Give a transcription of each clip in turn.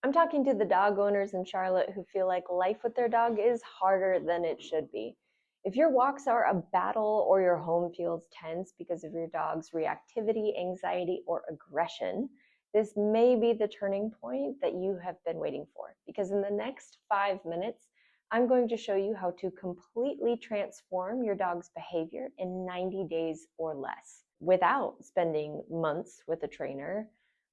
I'm talking to the dog owners in Charlotte who feel like life with their dog is harder than it should be. If your walks are a battle or your home feels tense because of your dog's reactivity, anxiety, or aggression, this may be the turning point that you have been waiting for. Because in the next 5 minutes, I'm going to show you how to completely transform your dog's behavior in 90 days or less without spending months with a trainer,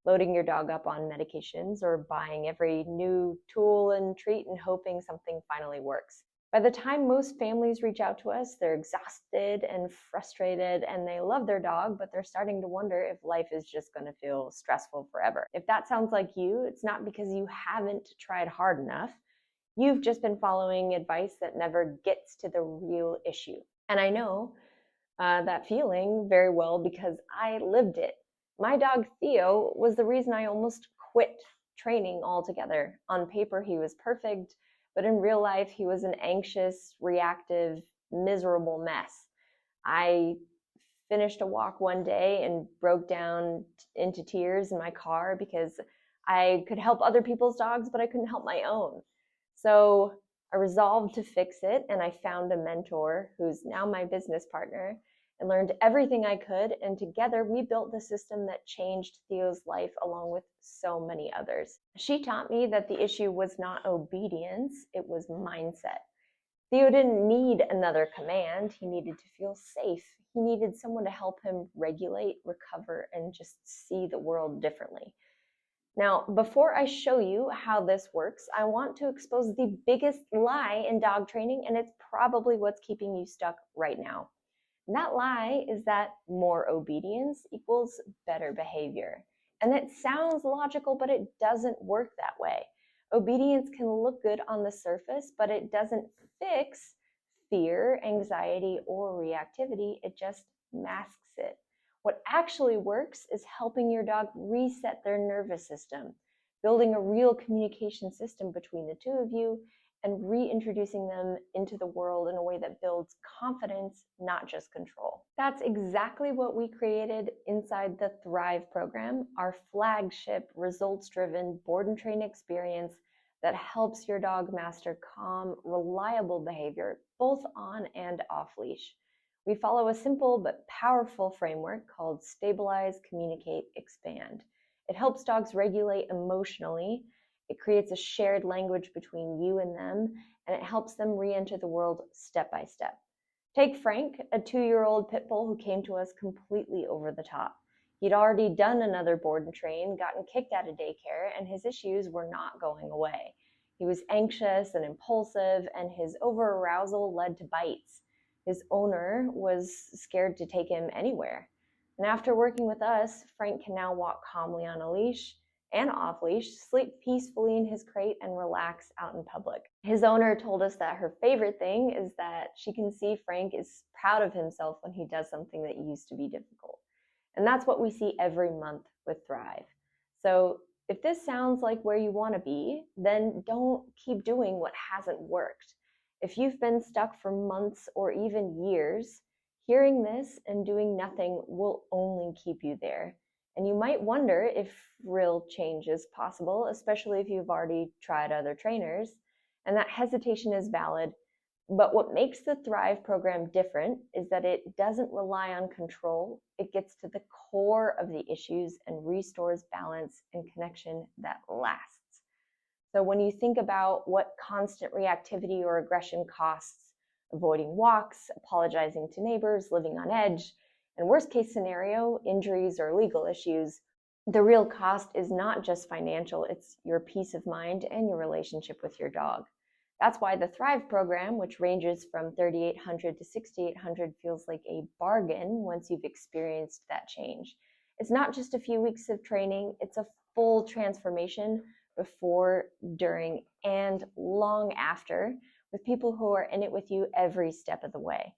loading your dog up on medications, or buying every new tool and treat and hoping something finally works. By the time most families reach out to us, they're exhausted and frustrated and they love their dog, but they're starting to wonder if life is just going to feel stressful forever. If that sounds like you, it's not because you haven't tried hard enough. You've just been following advice that never gets to the real issue. And I know that feeling very well because I lived it. My dog Theo was the reason I almost quit training altogether. On paper, he was perfect, but in real life, he was an anxious, reactive, miserable mess. I finished a walk one day and broke down into tears in my car because I could help other people's dogs, but I couldn't help my own. So I resolved to fix it, and I found a mentor who's now my business partner and learned everything I could, and together we built the system that changed Theo's life along with so many others. She taught me that the issue was not obedience, it was mindset. Theo didn't need another command, he needed to feel safe. He needed someone to help him regulate, recover, and just see the world differently. Now, before I show you how this works, I want to expose the biggest lie in dog training, and it's probably what's keeping you stuck right now. And that lie is that more obedience equals better behavior. And it sounds logical, but it doesn't work that way. Obedience can look good on the surface, but it doesn't fix fear, anxiety, or reactivity. It just masks it. What actually works is helping your dog reset their nervous system, building a real communication system between the two of you, and reintroducing them into the world in a way that builds confidence, not just control. That's exactly what we created inside the Thrive program, our flagship results-driven board and train experience that helps your dog master calm, reliable behavior, both on and off leash. We follow a simple but powerful framework called Stabilize, Communicate, Expand. It helps dogs regulate emotionally. It creates a shared language between you and them, and it helps them re-enter the world step by step. Take Frank, a 2-year-old pit bull who came to us completely over the top. He'd already done another board and train, gotten kicked out of daycare, and his issues were not going away. He was anxious and impulsive, and his over-arousal led to bites. His owner was scared to take him anywhere. And after working with us, Frank can now walk calmly on a leash and off leash, sleep peacefully in his crate, and relax out in public. His owner told us that her favorite thing is that she can see Frank is proud of himself when he does something that used to be difficult. And that's what we see every month with Thrive. So if this sounds like where you want to be, then don't keep doing what hasn't worked. If you've been stuck for months or even years, hearing this and doing nothing will only keep you there. And you might wonder if real change is possible, especially if you've already tried other trainers, and that hesitation is valid. But what makes the Thrive program different is that it doesn't rely on control. It gets to the core of the issues and restores balance and connection that lasts. So when you think about what constant reactivity or aggression costs, avoiding walks, apologizing to neighbors, living on edge, and worst case scenario, injuries or legal issues, the real cost is not just financial, it's your peace of mind and your relationship with your dog. That's why the Thrive program, which ranges from $3,800 to $6,800, feels like a bargain once you've experienced that change. It's not just a few weeks of training, it's a full transformation before, during, and long after, with people who are in it with you every step of the way.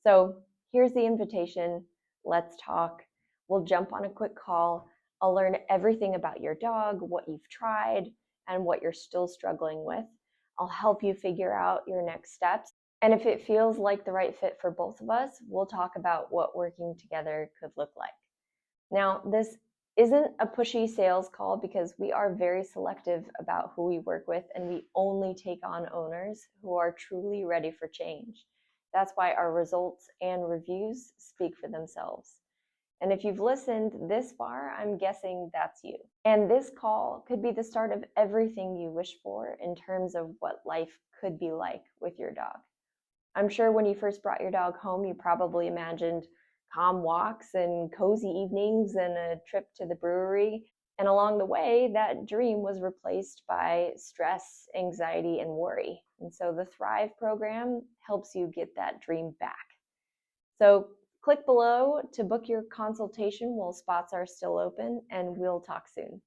So here's the invitation. Let's talk. We'll jump on a quick call. I'll learn everything about your dog, what you've tried, and what you're still struggling with. I'll help you figure out your next steps. And if it feels like the right fit for both of us, we'll talk about what working together could look like. Now, this isn't a pushy sales call because we are very selective about who we work with, and we only take on owners who are truly ready for change. That's why our results and reviews speak for themselves. And if you've listened this far, I'm guessing that's you. And this call could be the start of everything you wish for in terms of what life could be like with your dog. I'm sure when you first brought your dog home, you probably imagined calm walks and cozy evenings and a trip to the brewery. And along the way, that dream was replaced by stress, anxiety, and worry. And so the Thrive program helps you get that dream back. So click below to book your consultation while spots are still open, and we'll talk soon.